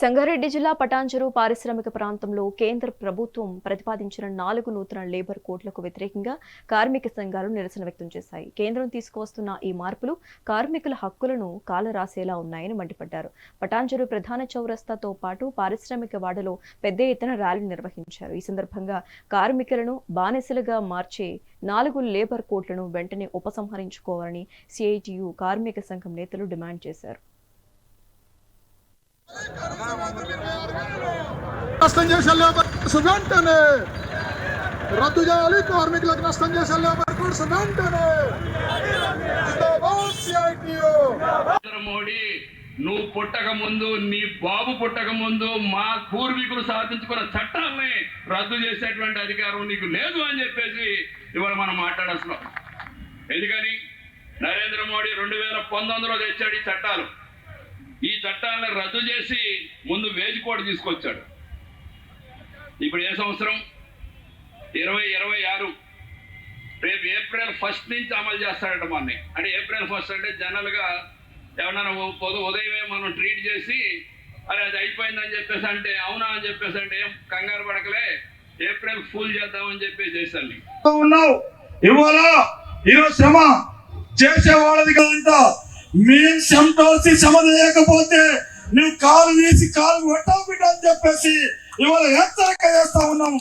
సంగారెడ్డి జిల్లా పటాన్చెరు పారిశ్రామిక ప్రాంతంలో కేంద్ర ప్రభుత్వం ప్రతిపాదించిన 4 నూతన లేబర్ కోడ్లకు వ్యతిరేకంగా కార్మిక సంఘాలు నిరసన వ్యక్తం చేశాయి. కేంద్రం తీసుకువస్తున్న ఈ మార్పులు కార్మికుల హక్కులను కాలరాసేలా ఉన్నాయని మండిపడ్డారు. పటాన్చెరు ప్రధాన చౌరస్తాతో పాటు పారిశ్రామిక వాడలో పెద్ద ఎత్తున ర్యాలీ నిర్వహించారు. ఈ సందర్భంగా కార్మికులను బానిసలుగా మార్చే 4 లేబర్ కోడ్లను వెంటనే ఉపసంహరించుకోవాలని సిఐటియు కార్మిక సంఘం నేతలు డిమాండ్ చేశారు. నష్టం చేసే లేబర్ వెంటనే రద్దు చేయాలి. కార్మికులకు నష్టం చేసే లేబర్ కోడ్స్ వెంటనే. మోడీ, నువ్వు పుట్టక ముందు, నీ బాబు పుట్టక ముందు మా పూర్వీకులు సాధించుకున్న చట్టాలని రద్దు చేసేటువంటి అధికారం నీకు లేదు అని చెప్పేసి ఇవాళ మనం మాట్లాడాల్సిన. ఎందుకని నరేంద్ర మోడీ 2019లో తెచ్చాడు ఈ చట్టాలు. ఈ చట్టాలను రద్దు చేసి ముందు వేజ్ కోడ్ తీసుకొచ్చాడు. ఇప్పుడు ఏ సంవత్సరం 2026 రేపు ఏప్రిల్ 1 నుంచి అమలు చేస్తాడట. మొన్న అంటే ఏప్రిల్ 1 అంటే జనరల్గా ఎవరన్నా ఉదయమే మనం ట్రీట్ చేసి అరే అది అయిపోయిందని చెప్పేసి అంటే అవునా అని చెప్పేసి అంటే ఏం కంగారు పడకలే, ఏప్రిల్ ఫుల్ చేద్దామని చెప్పేసి చేశాను. ఇవాళ ఈరోజు శ్రమ చేసే వాళ్ళది కాదంట. మేము శ్రమతోసి శ్రమ చేయకపోతే నువ్వు కాలు వేసి కాలు కొట్టావు బిడ్డ అని చెప్పేసి ఇవాళ హెచ్చరిక చేస్తా ఉన్నాం.